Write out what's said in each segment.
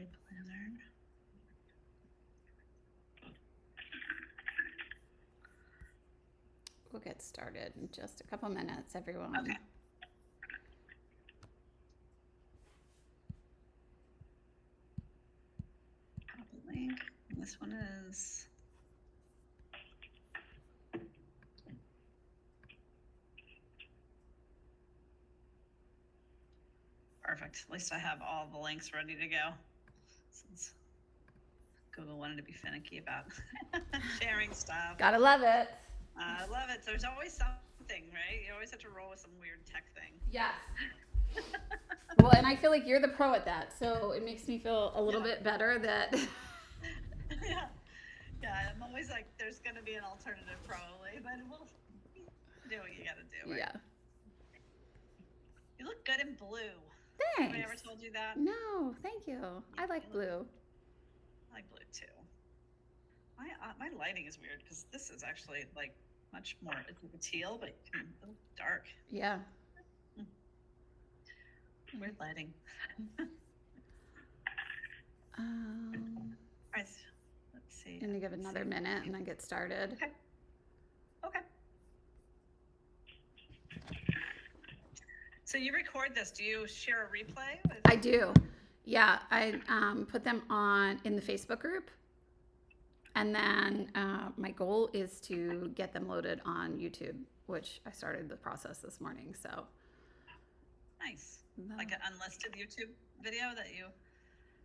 Everybody planner. We'll get started in just a couple minutes, everyone. Okay. Copy link. And this one is. Perfect. At least I have all the links ready to go, since Google wanted to be finicky about sharing stuff. Gotta love it. I love it. There's always something, right? You always have to roll with some weird tech thing. Yes. Well, and I feel like you're the pro at that, so it makes me feel a little bit better that. Yeah. I'm always like, there's going to be an alternative probably, but we'll do what you got to do. Right? Yeah. You look good in blue. Thanks. Have I ever told you that? No, thank you. I like blue. I like blue too. My lighting is weird because this is actually like much more, it's like a teal, but a little dark. Yeah. Weird lighting. All right, let's see. I'm gonna give another minute and then get started. Okay. So you record this. Do you share a replay? I do. Yeah, I put them on in the Facebook group. And then my goal is to get them loaded on YouTube, which I started the process this morning. So nice. Like an unlisted YouTube video that you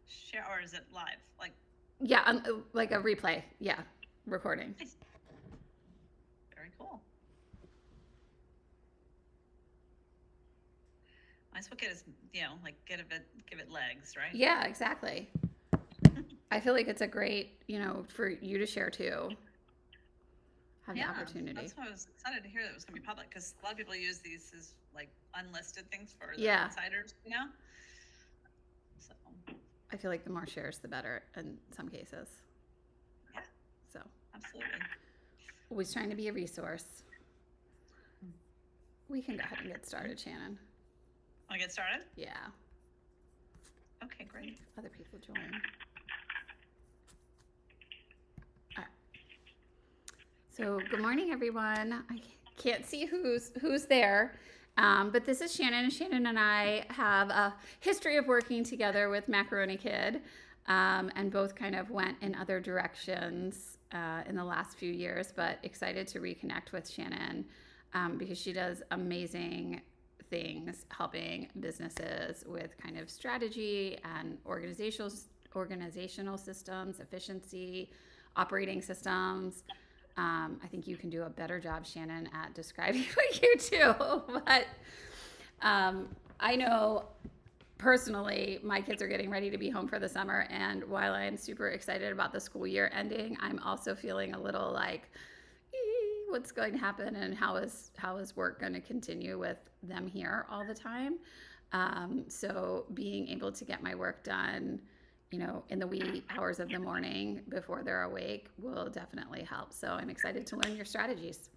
share, or is it live? Like like a replay. Yeah, recording. Nice. Very cool. Might as well get give it legs, right? Yeah, exactly. I feel like it's a great, for you to share too. Have the opportunity. That's why I was excited to hear that it was going to be public, because a lot of people use these as like unlisted things for the insiders, So I feel like the more shares, the better in some cases. Yeah. So absolutely. Always trying to be a resource. We can go ahead and get started, Shannon. Want to get started? Yeah. Okay, great. Other people join. All right. So good morning, everyone. I can't see who's there, but this is Shannon. And Shannon and I have a history of working together with Macaroni Kid, and both kind of went in other directions in the last few years, but excited to reconnect with Shannon because she does amazing things helping businesses with kind of strategy and organizational systems, efficiency, operating systems. I think you can do a better job, Shannon, at describing what you do. But I know personally, my kids are getting ready to be home for the summer. And while I'm super excited about the school year ending, I'm also feeling a little like, what's going to happen and how is work going to continue with them here all the time. So being able to get my work done, in the wee hours of the morning before they're awake will definitely help. So I'm excited to learn your strategies.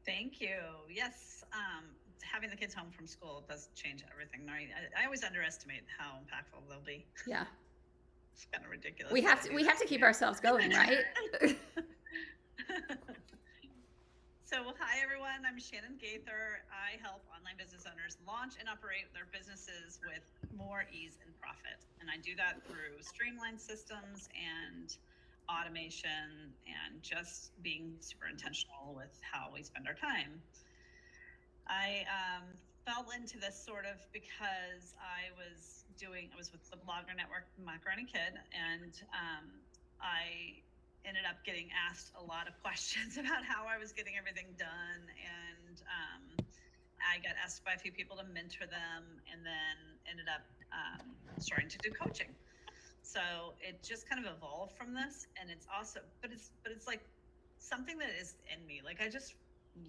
Thank you. Yes. Having the kids home from school does change everything, right? I always underestimate how impactful they'll be. Yeah. It's kind of ridiculous. We have to keep ourselves going, right? So, hi everyone, I'm Shannon Gaither. I help online business owners launch and operate their businesses with more ease and profit. And I do that through streamline systems and automation and just being super intentional with how we spend our time. I fell into this sort of because I was with the blogger network Macaroni Kid, and I ended up getting asked a lot of questions about how I was getting everything done, and I got asked by a few people to mentor them, and then ended up starting to do coaching. So it just kind of evolved from this, and it's awesome. But it's like something that is in me. Like I just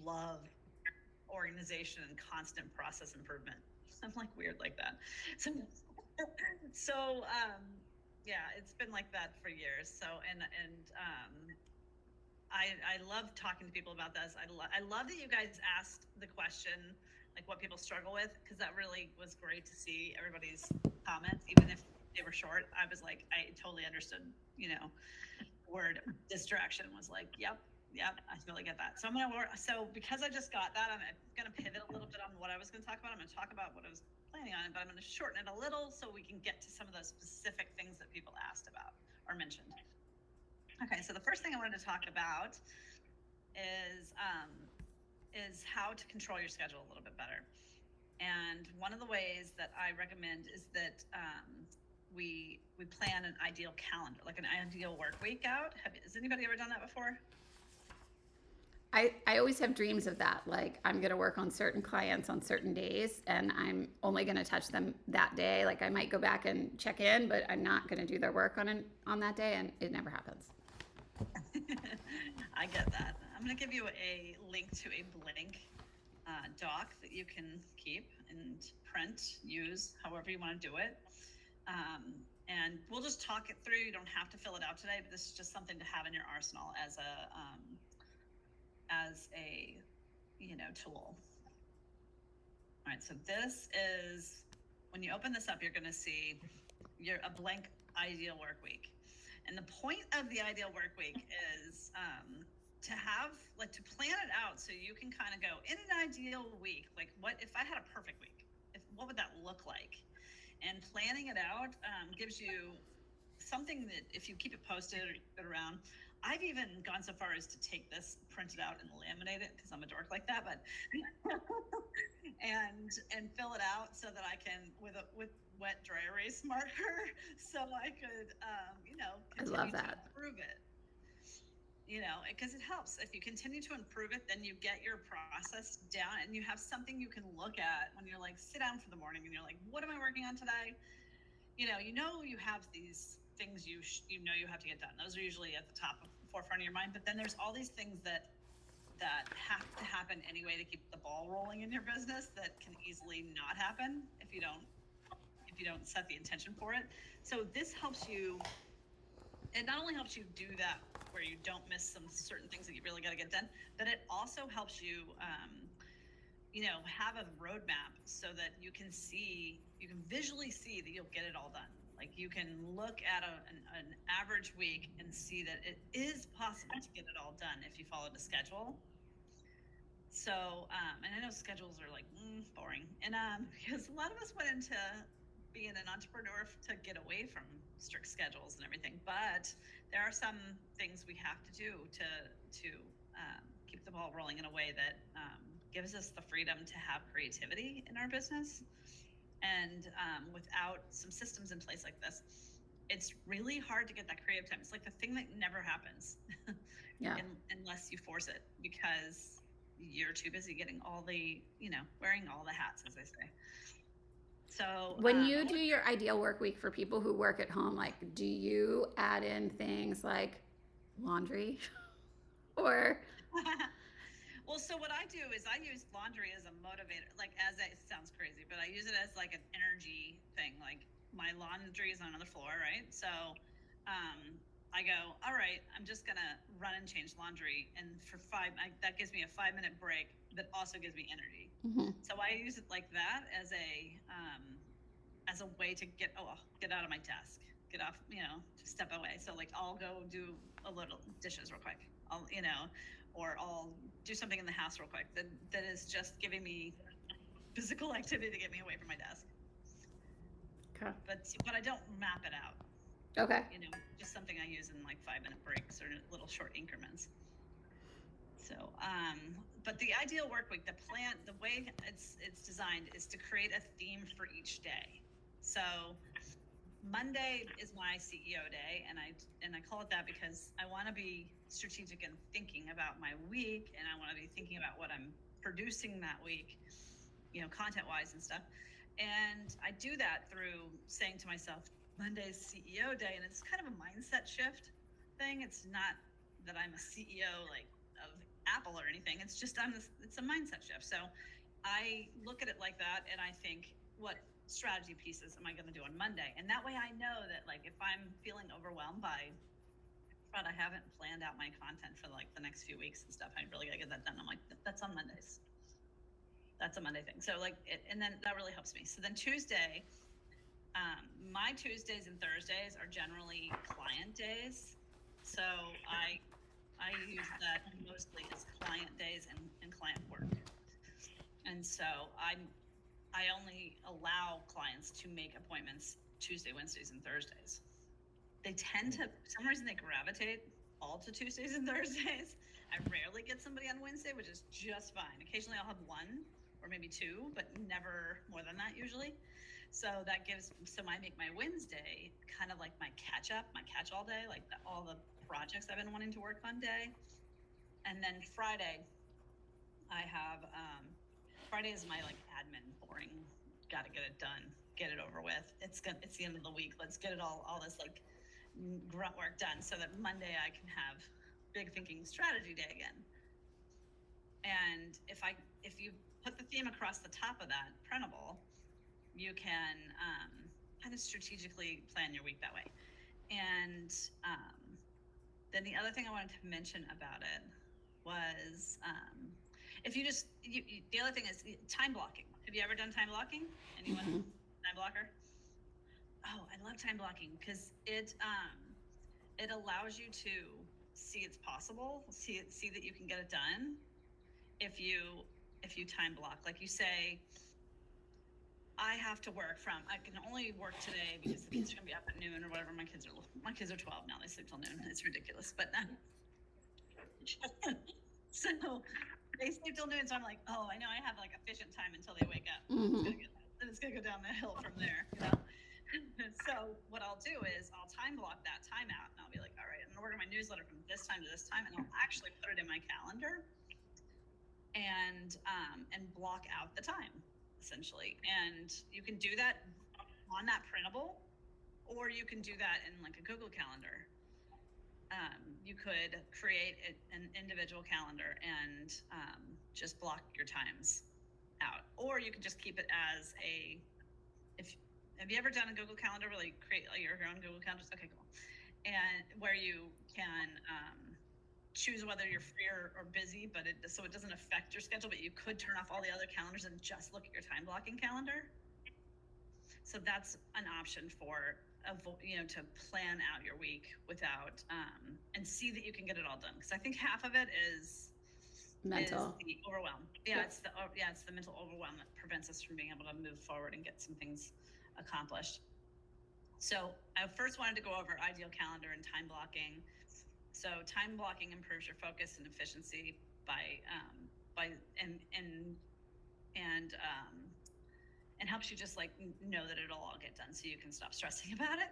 love organization and constant process improvement. I'm like weird like that. So yeah, it's been like that for years. So, I love talking to people about this. I love that you guys asked the question, like what people struggle with, because that really was great to see everybody's comments, even if they were short. I was like, I totally understood, word distraction was like, yep, I totally get that. So I'm going to work. So because I just got that, I'm going to pivot a little bit on what I was going to talk about. I'm going to talk about what I was planning on, but I'm going to shorten it a little so we can get to some of those specific things that people asked about or mentioned. Okay, so the first thing I wanted to talk about is how to control your schedule a little bit better. And one of the ways that I recommend is that we plan an ideal calendar, like an ideal work week out. Has anybody ever done that before? I always have dreams of that. Like, I'm going to work on certain clients on certain days, and I'm only going to touch them that day. Like, I might go back and check in, but I'm not going to do their work on that day, and it never happens. I get that. I'm going to give you a link to a blank doc that you can keep and print, use, however you want to do it. And we'll just talk it through. You don't have to fill it out today, but this is just something to have in your arsenal as a tool. All right, so this is, when you open this up, you're going to see a blank ideal work week. And the point of the ideal work week is to plan it out so you can kind of go, in an ideal week, like, what if I had a perfect week? What would that look like? And planning it out gives you something that if you keep it posted or you put it around. I've even gone so far as to take this, print it out, and laminate it because I'm a dork like that. But and fill it out so that I can with wet dry erase marker, so I could I love that. to improve it. Because it helps. If you continue to improve it, then you get your process down, and you have something you can look at when you're like, sit down for the morning, and you're like, what am I working on today? You have these things you have to get done. Those are usually at the top of the forefront of your mind. But then there's all these things that have to happen anyway to keep the ball rolling in your business that can easily not happen if you don't set the intention for it. So this helps you. It not only helps you do that where you don't miss some certain things that you really got to get done, but it also helps you have a roadmap so that you can visually see that you'll get it all done. Like, you can look at an average week and see that it is possible to get it all done if you follow the schedule. So, and I know schedules are like boring, and because a lot of us went into being an entrepreneur to get away from strict schedules and everything, but there are some things we have to do to keep the ball rolling in a way that gives us the freedom to have creativity in our business. And without some systems in place like this, it's really hard to get that creative time. It's like the thing that never happens unless you force it, because you're too busy getting all the, wearing all the hats, as they say. So when you do your ideal work week for people who work at home, like, do you add in things like laundry or? Well, so what I do is I use laundry as a motivator, it sounds crazy, but I use it as like an energy thing. Like, my laundry is on the floor, right? So I go, all right, I'm just going to run and change laundry. And that gives me a 5-minute break that also gives me energy. Mm-hmm. So I use it like that as a way to get out of my desk, get off, to step away. So like, I'll go do a little dishes real quick. Or I'll do something in the house real quick that is just giving me physical activity to get me away from my desk. Okay. But I don't map it out. Okay. Just something I use in like 5-minute breaks or little short increments. So, but the ideal work week, the way it's designed is to create a theme for each day. So Monday is my CEO day, and I call it that because I want to be strategic and thinking about my week, and I want to be thinking about what I'm producing that week, content-wise and stuff. And I do that through saying to myself, Monday's CEO day, and it's kind of a mindset shift thing. It's not that I'm a CEO like of Apple or anything. It's just it's a mindset shift. So I look at it like that, and I think, what strategy pieces am I going to do on Monday? And that way I know that, like, if I'm feeling overwhelmed but I haven't planned out my content for like the next few weeks and stuff, I really got to get that done. I'm like, that's on Mondays. That's a Monday thing. So like, and then that really helps me. So then Tuesday, My Tuesdays and Thursdays are generally client days. So I use that mostly as client days and client work. And so I only allow clients to make appointments Tuesday, Wednesdays, and Thursdays. They tend to, for some reason, they gravitate all to Tuesdays and Thursdays. I rarely get somebody on Wednesday, which is just fine. Occasionally I'll have one or maybe two, but never more than that usually. So that gives, so I make my Wednesday kind of like my catch up, my catch all day, like all the projects I've been wanting to work on day. And then Friday, I have, Friday is my like admin boring, got to get it done, get it over with. It's the end of the week. Let's get it all this like grunt work done so that Monday I can have big thinking strategy day again. And if you put the theme across the top of that printable, you can kind of strategically plan your week that way. And then the other thing I wanted to mention about it was if you just, the other thing is time blocking. Have you ever done time blocking? Anyone? Time blocker? Oh, I love time blocking because it allows you to see it's possible, see that you can get it done if you time block. Like you say, I have to work I can only work today because the kids are gonna be up at noon or whatever. My kids are 12 now. They sleep till noon. It's ridiculous, but so they sleep till noon. So I'm like, oh, I know I have like efficient time until they wake up. Then it's gonna go down the hill from there, you know. So what I'll do is I'll time block that time out, and I'll be like, all right, I'm gonna work on my newsletter from this time to this time, and I'll actually put it in my calendar and block out the time essentially. And you can do that on that printable, or you can do that in like a Google Calendar. You could create an individual calendar and just block your times out, or you can just keep it as have you ever done a Google Calendar where you create like your own Google Calendars? Okay, cool. And where you can choose whether you're free or busy, but so it doesn't affect your schedule, but you could turn off all the other calendars and just look at your time blocking calendar. So that's an option for, to plan out your week without, and see that you can get it all done. Because I think half of it is mental, is the overwhelm. Yeah, it's the mental overwhelm that prevents us from being able to move forward and get some things accomplished. So I first wanted to go over ideal calendar and time blocking. So time blocking improves your focus and efficiency and helps you just like know that it'll all get done so you can stop stressing about it.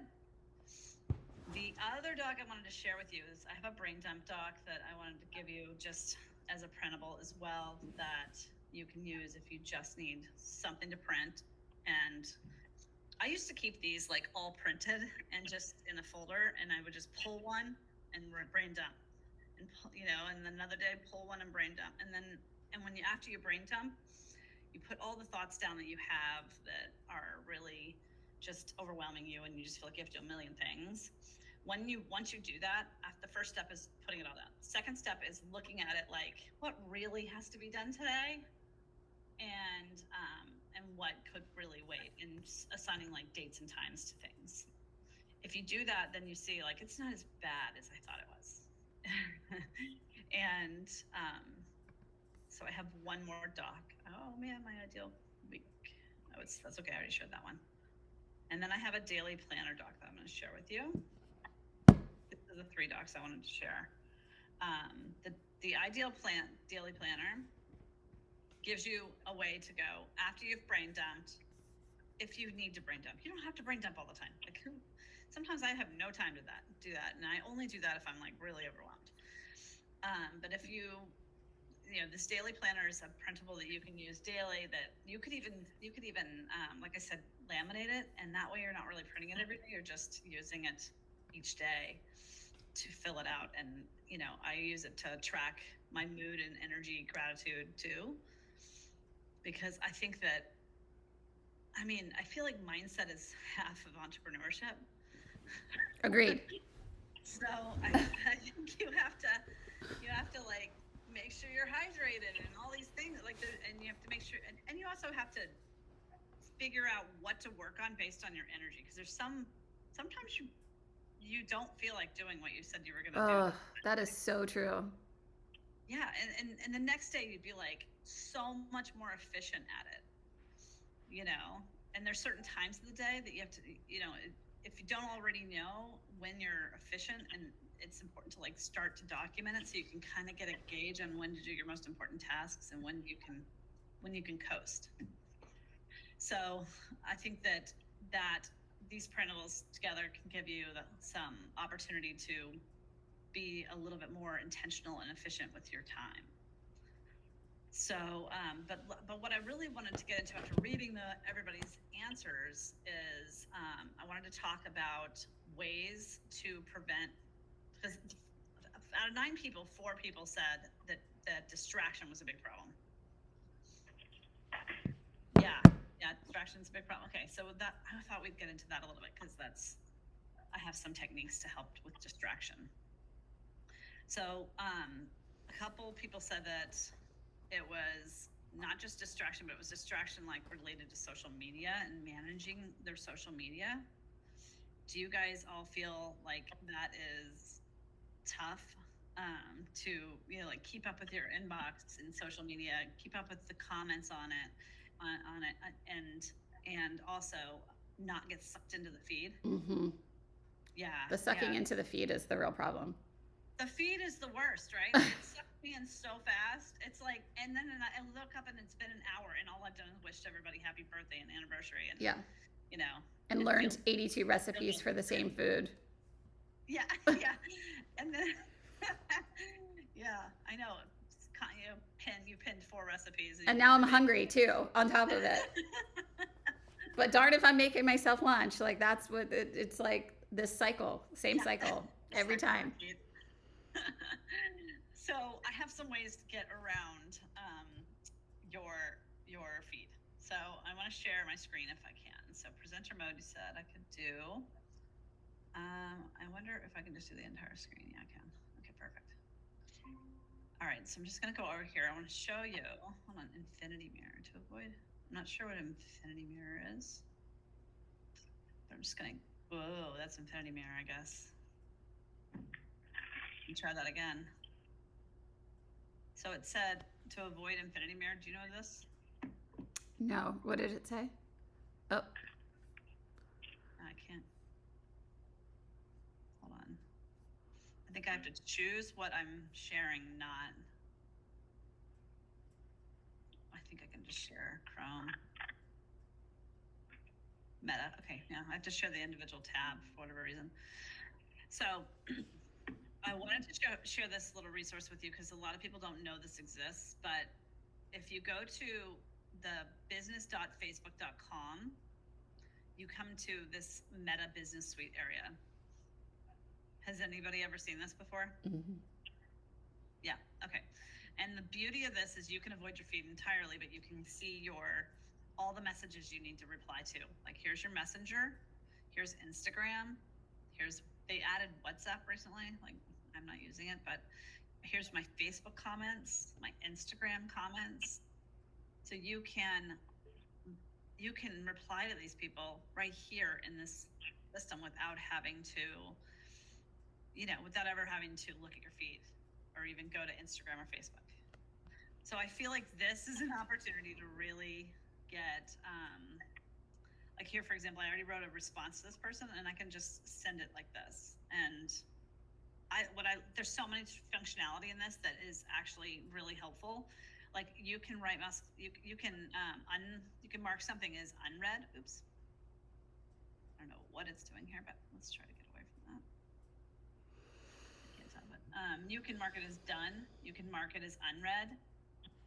The other doc I wanted to share with you is I have a brain dump doc that I wanted to give you just as a printable as well that you can use if you just need something to print. And I used to keep these like all printed and just in a folder, and I would just pull one and brain dump, and and then another day pull one and brain dump, and when after you brain dump, you put all the thoughts down that you have that are really just overwhelming you, and you just feel like you have to do a million things. Once you do that, the first step is putting it all down. Second step is looking at it like what really has to be done today, and what could really wait, and assigning like dates and times to things. If you do that, then you see like it's not as bad as I thought it was. And so I have one more doc. Oh man, my ideal week. That's okay. I already showed that one. And then I have a daily planner doc that I'm going to share with you. These are the 3 docs I wanted to share. The ideal daily planner gives you a way to go after you've brain dumped. If you need to brain dump, you don't have to brain dump all the time. Like sometimes I have no time to do that, and I only do that if I'm like really overwhelmed. But if this daily planner is a printable that you can use daily. That you could even like I said, laminate it, and that way you're not really printing it every day. You're just using it each day to fill it out. And I use it to track my mood and energy, gratitude too, because I think that. I mean, I feel like mindset is half of entrepreneurship. Agreed. So I think you have to like make sure you're hydrated and all these things and you have to make sure, and you also have to figure out what to work on based on your energy. Because sometimes you don't feel like doing what you said you were going to do. That is so true. Yeah. And the next day you'd be like so much more efficient at it, and there's certain times of the day that you have to, if you don't already know when you're efficient, and it's important to like start to document it so you can kind of get a gauge on when to do your most important tasks and when you can coast. So I think that these principles together can give you some opportunity to be a little bit more intentional and efficient with your time. So, but what I really wanted to get into after reading everybody's answers is I wanted to talk about ways to prevent, because out of 9 people, 4 people said that distraction was a big problem. Yeah, distraction's a big problem. Okay, so that I thought we'd get into that a little bit because I have some techniques to help with distraction. So a couple people said that it was not just distraction, but it was distraction like related to social media and managing their social media. Do you guys all feel like that is tough to like keep up with your inbox in social media, keep up with the comments on it, and also not get sucked into the feed? Mm-hmm. Yeah. The sucking into the feed is the real problem. The feed is the worst, right? It sucks me in so fast. It's like, and then I look up and it's been an hour, and all I've done is wished everybody happy birthday and anniversary, and and learned 82 recipes for the same food. Yeah, and then I know. You pinned 4 recipes, and now I'm hungry too. On top of it, but darn if I'm making myself lunch. Like that's what it's like. This cycle, same cycle every time. So I have some ways to get around your feed. So I want to share my screen if I can. So presenter mode, you said I could do. I wonder if I can just do the entire screen. Yeah, I can. Okay, perfect. All right, so I'm just going to go over here. I want to show you, hold on, infinity mirror to avoid. I'm not sure what infinity mirror is. But I'm just going to, whoa, that's infinity mirror, I guess. Let me try that again. So it said to avoid infinity mirror. Do you know this? No. What did it say? Oh. I can't. Hold on. I think I have to choose what I'm sharing, not. I think I can just share Chrome. Meta. Okay, yeah, I have to share the individual tab for whatever reason. So I wanted to share this little resource with you because a lot of people don't know this exists. But if you go to the business.facebook.com, you come to this Meta Business Suite area. Has anybody ever seen this before? Mm-hmm. Yeah, okay. And the beauty of this is you can avoid your feed entirely, but you can see all the messages you need to reply to. Like here's your Messenger, here's Instagram, they added WhatsApp recently. Like I'm not using it, but here's my Facebook comments, my Instagram comments. So you can reply to these people right here in this system without having to, without ever having to look at your feed or even go to Instagram or Facebook. So I feel like this is an opportunity to really get, like here, for example, I already wrote a response to this person and I can just send it like this. And there's so much functionality in this that is actually really helpful. Like you can write, you can mark something as unread. Oops. I don't know what it's doing here, but let's try to get away from that. I can't tell, but you can mark it as done. You can mark it as unread.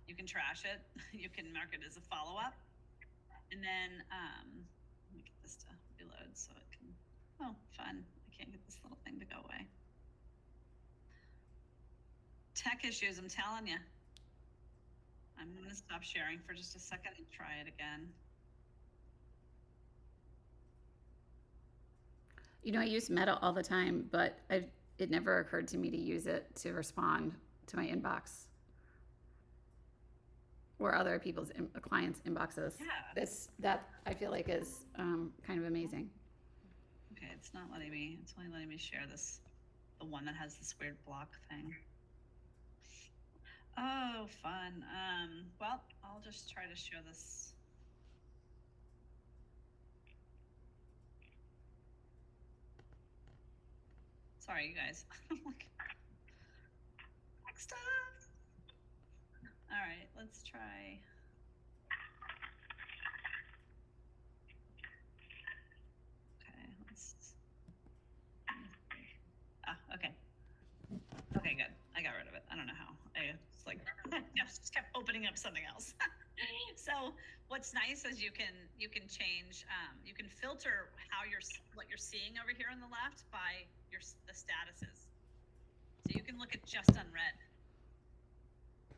You can trash it. You can mark it as a follow-up. And then, let me get this to reload so it can, oh, fun. I can't get this little thing to go away. Tech issues, I'm telling you. I'm going to stop sharing for just a second and try it again. I use Meta all the time, but it never occurred to me to use it to respond to my inbox. or other people's clients' inboxes. Yeah. That I feel like is kind of amazing. Okay, it's not letting me. It's only letting me share this, the one that has this weird block thing. Oh, fun. Well, I'll just try to share this. Sorry, you guys. I'm like, next up. All right, let's try. Okay, okay. Okay, good. I got rid of it. I don't know how. It's like just kept opening up something else. So what's nice is you can change. You can filter what you're seeing over here on the left by the statuses. So you can look at just unread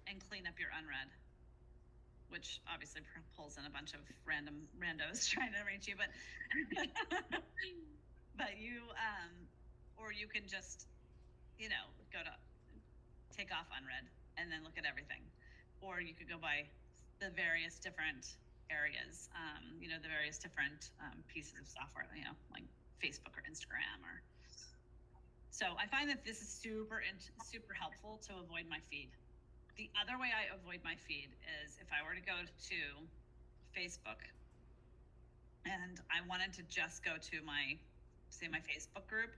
and clean up your unread, which obviously pulls in a bunch of randos trying to reach you, but you or you can just go to take off unread and then look at everything, or you could go by the various different areas, the various different pieces of software, like Facebook or Instagram or. So I find that this is super helpful to avoid my feed. The other way I avoid my feed is if I were to go to Facebook and I wanted to just go to my Facebook group,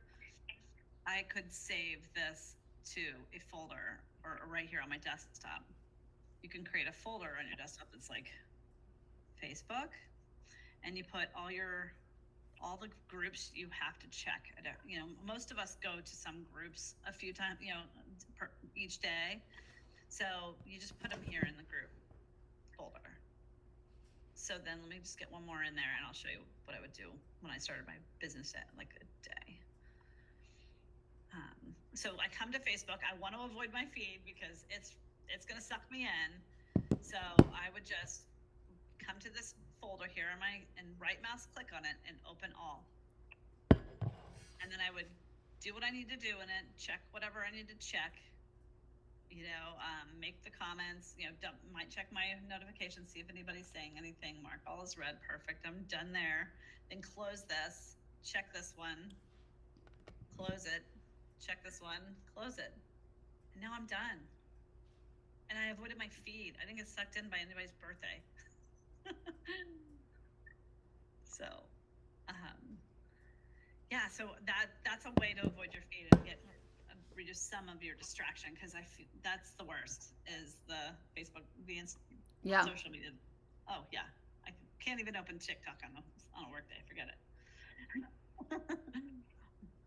I could save this to a folder or right here on my desktop. You can create a folder on your desktop that's like Facebook, and you put all the groups you have to check. Most of us go to some groups a few times, each day. So you just put them here in the group folder. So then let me just get one more in there, and I'll show you what I would do when I started my business at like a day. So I come to Facebook. I want to avoid my feed because it's going to suck me in. So I would just come to this folder here and right mouse click on it and open all. And then I would do what I need to do in it, check whatever I need to check, make the comments, might check my notifications, see if anybody's saying anything, mark all as read, perfect, I'm done there. Then close this, check this one, close it, check this one, close it. And now I'm done. And I avoided my feed. I didn't get sucked in by anybody's birthday. So, so that's a way to avoid your feed and reduce some of your distraction, because I feel that's the worst is the Facebook, social media. Oh yeah, I can't even open TikTok on a work day. Forget it.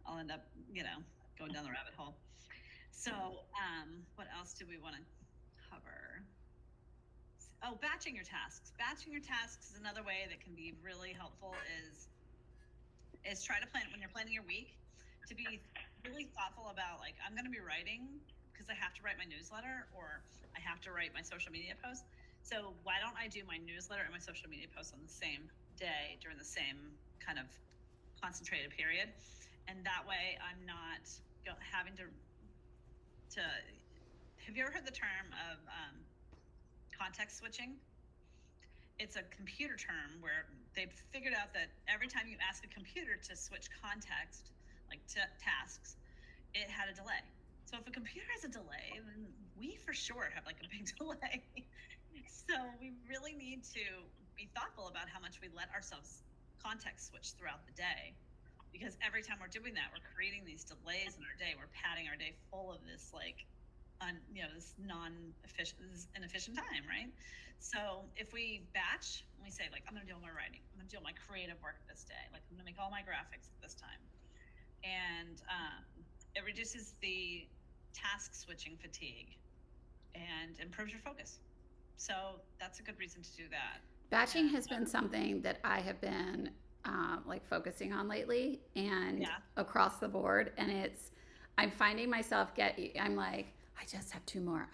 I'll end up, going down the rabbit hole. So, what else do we want to cover? Oh, batching your tasks. Batching your tasks is another way that can be really helpful. Is try to plan when you're planning your week to be really thoughtful about, like, I'm going to be writing because I have to write my newsletter or I have to write my social media posts. So why don't I do my newsletter and my social media posts on the same day during the same kind of concentrated period? And that way I'm not having to have you ever heard the term of context switching? It's a computer term where they've figured out that every time you ask a computer to switch context, like tasks, it had a delay. So if a computer has a delay, then we for sure have like a big delay. So we really need to be thoughtful about how much we let ourselves context switch throughout the day, because every time we're doing that, we're creating these delays in our day. We're padding our day full of this this inefficient time, right? So if we batch, we say, like, I'm going to do all my writing, I'm going to do all my creative work this day, like I'm going to make all my graphics at this time, and it reduces the task switching fatigue and improves your focus. So that's a good reason to do that. Batching has been something that I have been focusing on lately, and across the board, and I'm finding myself I'm like, I just have two more,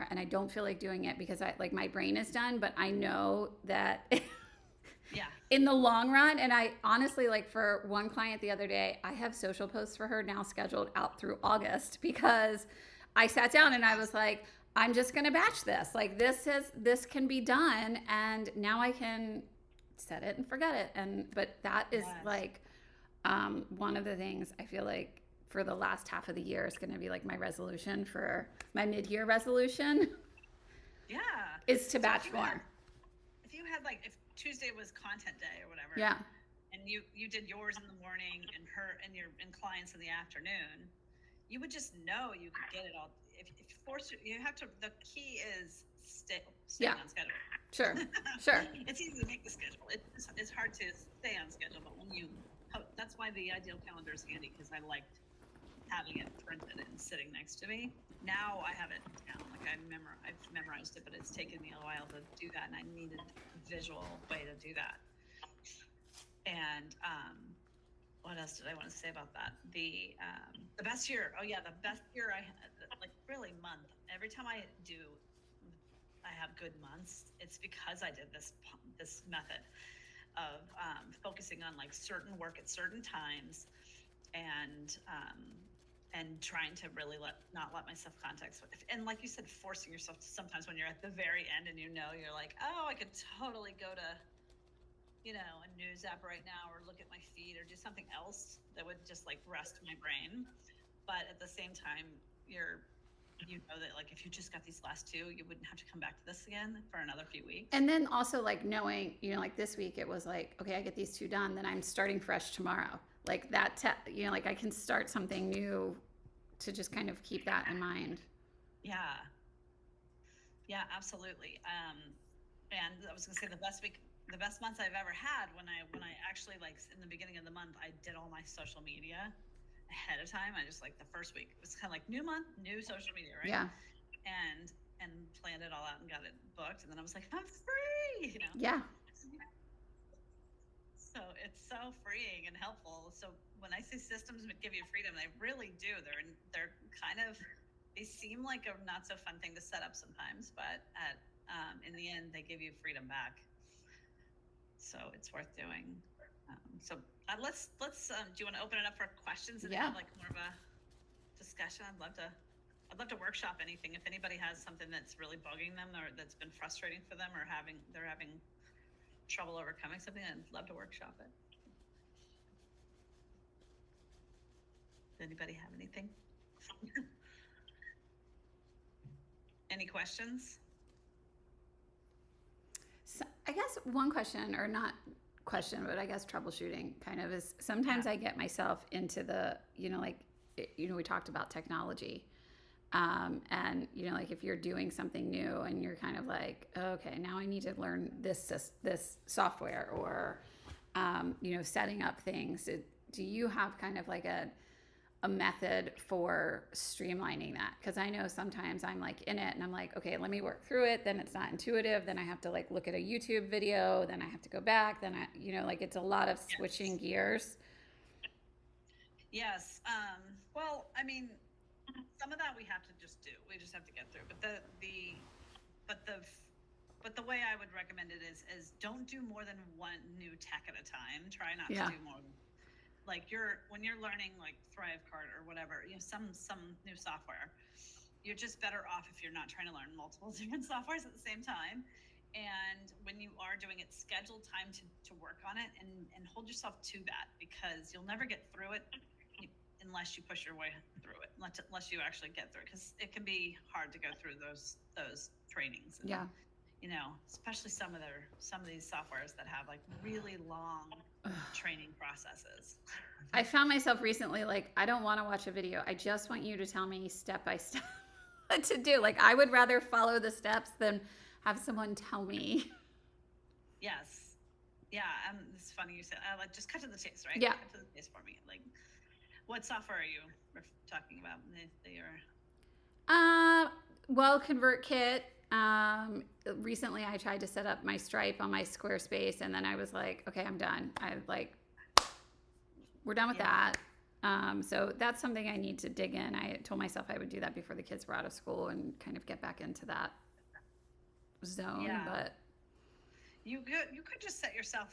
and I don't feel like doing it because my brain is done, but I know that in the long run, and I honestly, for one client the other day, I have social posts for her now scheduled out through August because I sat down and I was like, I'm just going to batch this. Like this can be done, and now I can set it and forget it. But that is Yes. like one of the things I feel like for the last half of the year is going to be like my resolution for my mid-year resolution Yeah. is to So batch if more. if you had like, if Tuesday was content day or whatever, Yeah. and you did yours in the morning and and clients in the afternoon, you would just know you could get it all. If you force it, you have to. The key is staying Yeah. on schedule. Sure. Sure. It's easy to make the schedule. It's hard to stay on schedule, but that's why the ideal calendar is handy, because I liked having it printed and sitting next to me. Now I have it down. Like I've memorized it, but it's taken me a while to do that, and I needed a visual way to do that. And what else did I want to say about that? The best year. Oh yeah, the best year I had, like really month. Every time I have good months. It's because I did this method of focusing on like certain work at certain times, and trying to really not let myself context. And like you said, forcing yourself to, sometimes when you're at the very end and you're like, oh, I could totally go to a news app right now, or look at my feed, or do something else that would just like rest my brain. But at the same time, that like if you just got these last two, you wouldn't have to come back to this again for another few weeks. And then also like knowing, like this week it was like, okay, I get these two done, then I'm starting fresh tomorrow. Like that, like I can start something new, to just kind of keep that in mind. Yeah, absolutely. And I was gonna say the best months I've ever had when I actually, like, in the beginning of the month, I did all my social media ahead of time. I just, like, the first week, it was kind of like new month, new social media, right? Yeah. And planned it all out and got it booked. And then I was like, I'm free, Yeah. So it's so freeing and helpful. So when I say systems give you freedom, they really do. They're kind of, they seem like a not so fun thing to set up sometimes, but in the end, they give you freedom back. So it's worth doing. So let's do you want to open it up for questions and have like more of a discussion? I'd love to workshop anything. If anybody has something that's really bugging them, or that's been frustrating for them, or they're having trouble overcoming something, I'd love to workshop it. Does anybody have anything? Any questions? So I guess one question, or not question, but I guess troubleshooting kind of is sometimes I get myself into the, we talked about technology. And, like if you're doing something new and you're kind of like, okay, now I need to learn this software, or, setting up things. Do you have kind of like a method for streamlining that? Because I know sometimes I'm like in it and I'm like, okay, let me work through it. Then it's not intuitive. Then I have to like look at a YouTube video. Then I have to go back. Then like it's a lot of switching gears. Yes. Well, I mean, some of that we have to just do. We just have to get through. But the way I would recommend it is don't do more than one new tech at a time. Try not to do more. Like when you're learning like Thrivecart or whatever, some new software, you're just better off if you're not trying to learn multiple different softwares at the same time. And when you are doing it, schedule time to work on it, and hold yourself to that, because you'll never get through it unless you push your way through it, unless you actually get through it, because it can be hard to go through those trainings. And, especially some of these softwares that have like really long training processes. I found myself recently, like, I don't want to watch a video. I just want you to tell me step by step what to do. Like, I would rather follow the steps than have someone tell me. Yes. Yeah. It's funny you said, like, just cut to the chase, right? Yeah. Cut to the chase for me. Like, what software are you talking about? Well, ConvertKit. Recently I tried to set up my Stripe on my Squarespace, and then I was like, okay, I'm done. We're done with that. So that's something I need to dig in. I told myself I would do that before the kids were out of school and kind of get back into that zone. Yeah. But you could just set yourself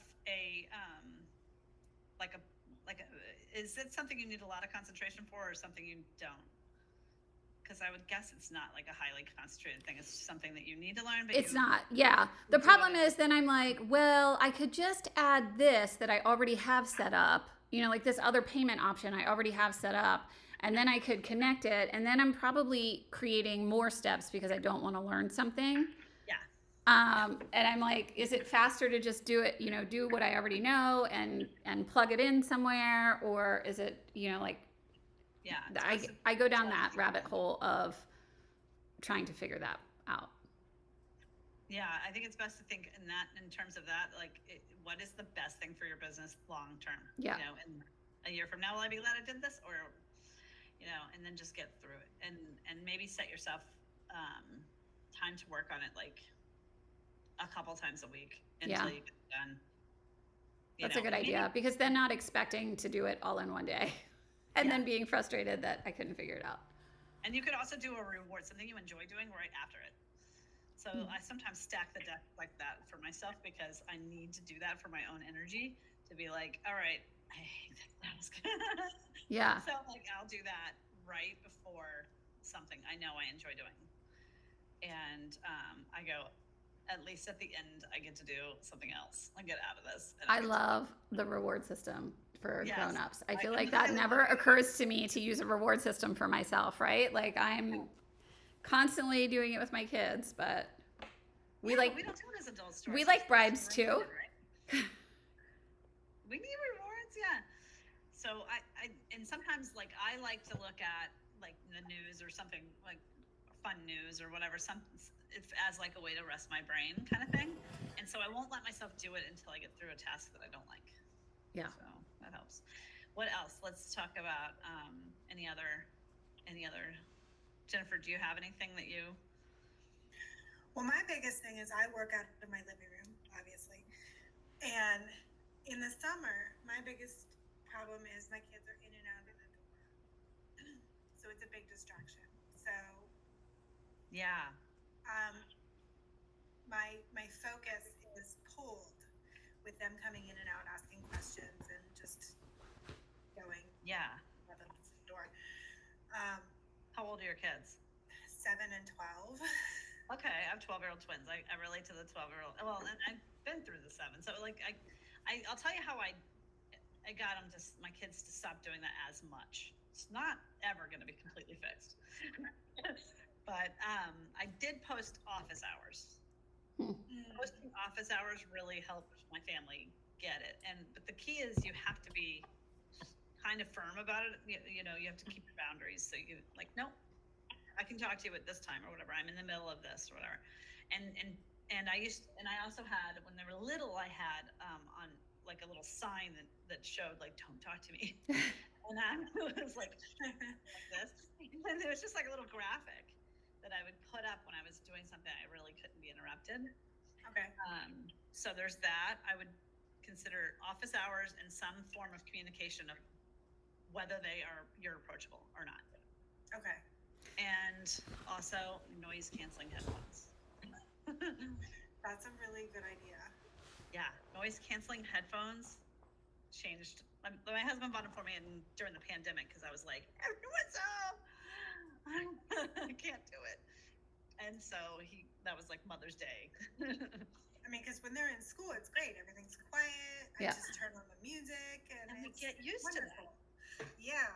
is it something you need a lot of concentration for, or something you don't? because I would guess it's not like a highly concentrated thing. It's something that you need to learn, but It's not. Yeah. The problem is then I'm like, well, I could just add this that I already have set up, like this other payment option I already have set up, and then I could connect it. And then I'm probably creating more steps because I don't want to learn something. Yeah. And I'm like, is it faster to just do it, do what I already know and plug it in somewhere? Or is it, like, yeah, I go down that rabbit hole of trying to figure that out. Yeah, I think it's best to think in terms of that, like, what is the best thing for your business long term? Yeah. And a year from now, will I be glad I did this? Or, and then just get through it and maybe set yourself time to work on it, like a couple times a week until you get done. That's a good idea, because then not expecting to do it all in one day and then being frustrated that I couldn't figure it out. And you could also do a reward, something you enjoy doing right after it. So I sometimes stack the deck like that for myself because I need to do that for my own energy to be like, all right, I hate that was good. Yeah. So like I'll do that right before something I know I enjoy doing. And I go, at least at the end, I get to do something else. I get out of this. I love the reward system for grown-ups. I feel like that never occurs to me to use a reward system for myself, right? Like I'm constantly doing it with my kids, but we don't do it as adults. We like bribes too. Right? We need rewards, yeah. So and sometimes like I like to look at like the news or something like fun news or whatever, it's as like a way to rest my brain kind of thing. And so I won't let myself do it until I get through a task that I don't like. Yeah. So that helps. What else? Let's talk about any other. Jennifer, do you have anything that you? Well, my biggest thing is I work out of my living room, obviously. And in the summer, my biggest problem is my kids are in and out of the door. So it's a big distraction. So yeah. My focus is pulled with them coming in and out, asking questions, and just going. Yeah. At the door. How old are your kids? 7 and 12. Okay, I have 12-year-old twins. I relate to the 12-year-old. Well, and I've been through the 7. So like I'll tell you how I got my kids to stop doing that as much. It's not ever going to be completely fixed. But I did post office hours. Posting office hours really helped my family get it. But the key is you have to be kind of firm about it. You have to keep your boundaries. So you like, nope, I can talk to you at this time or whatever. I'm in the middle of this or whatever. And I also had, when they were little, I had on like a little sign that showed like, don't talk to me. And I was like this. And there was just like a little graphic that I would put up when I was doing something I really couldn't be interrupted. Okay. So there's that. I would consider office hours and some form of communication of whether you're approachable or not. Okay. And also noise canceling headphones. That's a really good idea. Yeah, noise canceling headphones changed. My husband bought them for me during the pandemic because I was like, what's up? I can't do it. And so that was like Mother's Day. I mean, because when they're in school, it's great. Everything's quiet. I just turn on the music and we get used wonderful. To that. Yeah,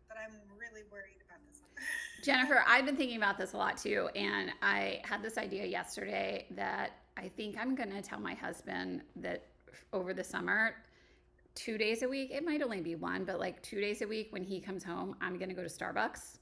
but I'm really worried about this one. Jennifer, I've been thinking about this a lot too. And I had this idea yesterday that I think I'm going to tell my husband that over the summer, 2 days a week, it might only be one, but like 2 days a week when he comes home, I'm going to go to Starbucks.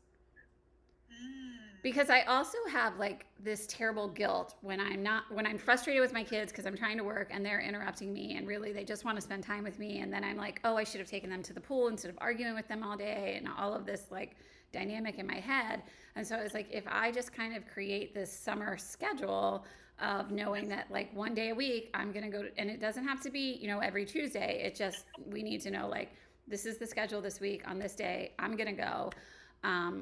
Because I also have like this terrible guilt when I'm frustrated with my kids because I'm trying to work and they're interrupting me and really they just want to spend time with me. And then I'm like, oh, I should have taken them to the pool instead of arguing with them all day and all of this like dynamic in my head. And so it's like, if I just kind of create this summer schedule of knowing that like 1 day a week, I'm going to go to, and it doesn't have to be, every Tuesday. It just, we need to know like, this is the schedule this week on this day, I'm going to go.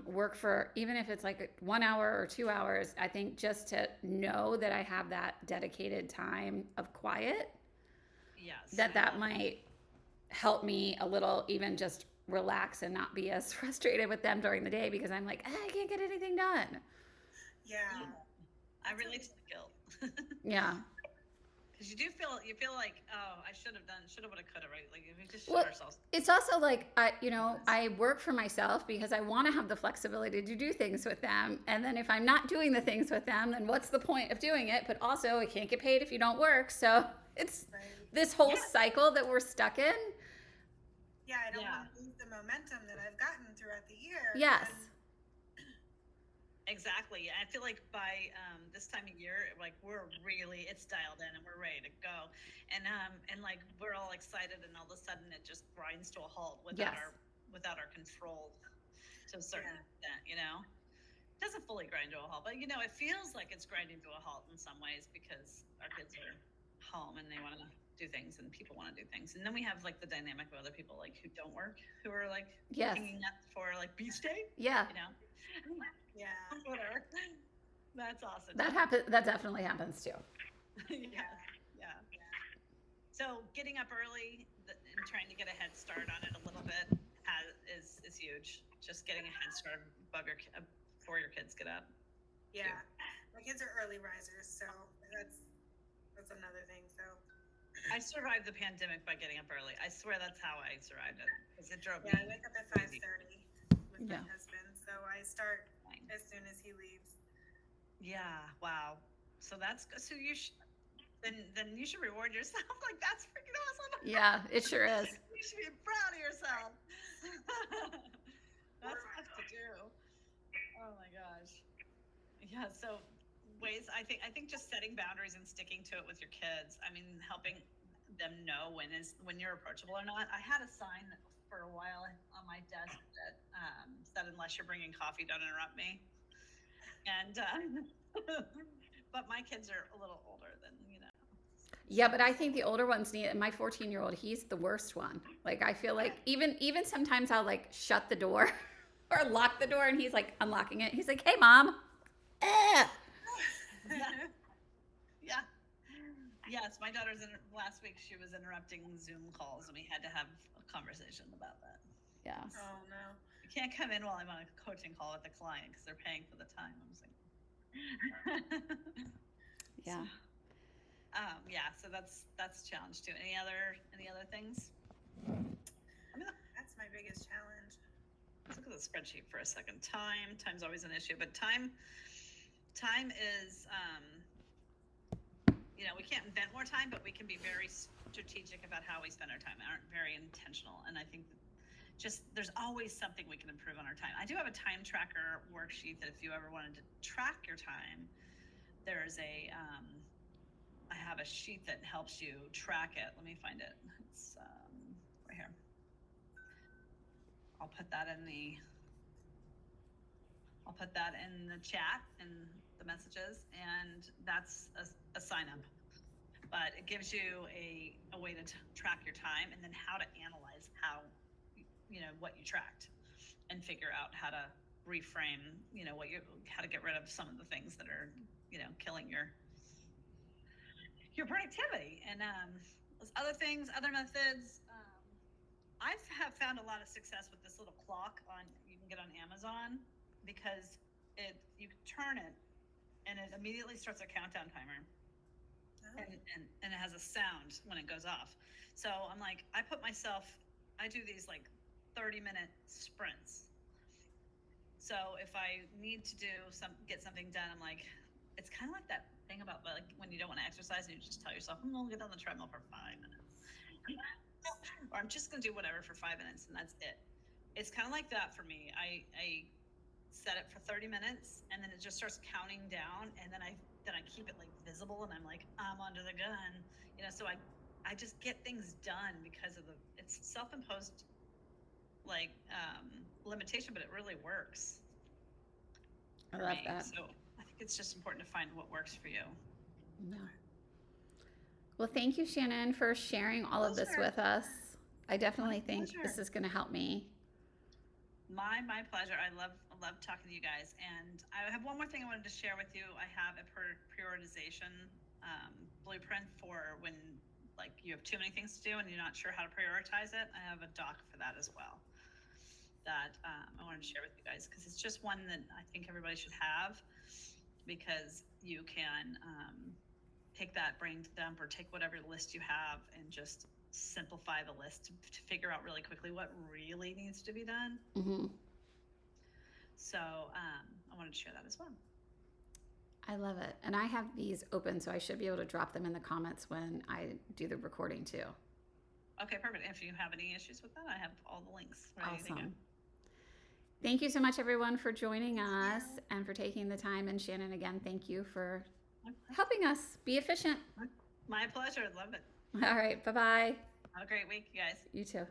Work for, even if it's like 1 hour or 2 hours, I think just to know that I have that dedicated time of quiet, yes, that might help me a little, even just relax and not be as frustrated with them during the day because I'm like, I can't get anything done. Yeah. I relate to the guilt. Yeah. Because you feel like, oh, I should have, would have, could have, right? Like we just shut Well, ourselves. it's also like, I work for myself because I want to have the flexibility to do things with them. And then if I'm not doing the things with them, then what's the point of doing it? But also, I can't get paid if you don't work. So it's this whole cycle that we're stuck in. Yeah, I don't want to lose the momentum that I've gotten throughout the year. Yes. Exactly. I feel like by this time of year, like it's dialed in and we're ready to go, and like we're all excited, and all of a sudden it just grinds to a halt without our control to a certain extent. You know, it doesn't fully grind to a halt, but it feels like it's grinding to a halt in some ways because our kids are home and they want to do things and people want to do things, and then we have like the dynamic of other people like who don't work, who are like hanging up for like beach day. Yeah. Yeah. Whatever. That's awesome. That definitely happens too. Yeah. So getting up early and trying to get a head start on it a little bit is huge. Just getting a head start before your kids get up. Yeah. My kids are early risers, so that's another thing. So I survived the pandemic by getting up early. I swear that's how I survived it because it drove me. I wake up at 5:30 with my husband, so I start as soon as he leaves. Yeah. Wow. So that's good. So you then you should reward yourself. Like that's freaking awesome. Yeah, it sure is. You should be proud of yourself. That's tough to do. Oh my gosh. Yeah. So ways I think just setting boundaries and sticking to it with your kids. I mean, helping them know when you're approachable or not. I had a sign for a while on my desk that said, "Unless you're bringing coffee, don't interrupt me." And but my kids are a little older than Yeah, but I think the older ones need it. My 14-year-old, he's the worst one. Like I feel like even sometimes I'll like shut the door or lock the door, and he's like unlocking it. He's like, "Hey, mom." Yeah. Yes, my daughter's last week. She was interrupting Zoom calls, and we had to have a conversation about that. Yeah. Oh no. You can't come in while I'm on a coaching call with the client because they're paying for the time. I'm just like, yeah. So that's a challenge too. Any other things? That's my biggest challenge. Let's look at the spreadsheet for a second. Time's always an issue, but time is we can't invent more time, but we can be very strategic about how we spend our time. Aren't very intentional, and I think just there's always something we can improve on our time. I do have a time tracker worksheet that if you ever wanted to track your time, there's I have a sheet that helps you track it. Let me find it. It's right here. I'll put that in the chat and the messages, and that's a sign up. But it gives you a way to track your time, and then how to analyze what you tracked, and figure out how to reframe how to get rid of some of the things that are killing your productivity. And there's other methods. I have found a lot of success with this little clock you can get on Amazon, because you turn it and it immediately starts a countdown timer. And it has a sound when it goes off. So I'm like, I do these like 30-minute sprints. So if I need to get something done, I'm like, it's kind of like that thing about like when you don't want to exercise and you just tell yourself, I'm gonna get on the treadmill for 5 minutes. Or I'm just gonna do whatever for 5 minutes, and that's it. It's kind of like that for me. I set it for 30 minutes, and then it just starts counting down, and then I keep it like visible, and I'm like, I'm under the gun, so I just get things done because of it's self-imposed like limitation, but it really works. I love that. So I think it's just important to find what works for you. Yeah. Well, thank you, Shannon, for sharing all of this with us. I definitely think this is going to help me. My pleasure. I love talking to you guys. And I have one more thing I wanted to share with you. I have a prioritization blueprint for when like you have too many things to do and you're not sure how to prioritize it. I have a doc for that as well. that I wanted to share with you guys, because it's just one that I think everybody should have, because you can take that brain dump or take whatever list you have and just simplify the list to figure out really quickly what really needs to be done. Mm-hmm. So I wanted to share that as well. I love it. And I have these open, so I should be able to drop them in the comments when I do the recording too. Okay, perfect. If you have any issues with that, I have all the links ready to go. Awesome. Thank you so much, everyone, for joining us and for taking the time. And Shannon, again, thank you for helping us be efficient. My pleasure. Love it. All right. Bye-bye. Have a great week, you guys. You too.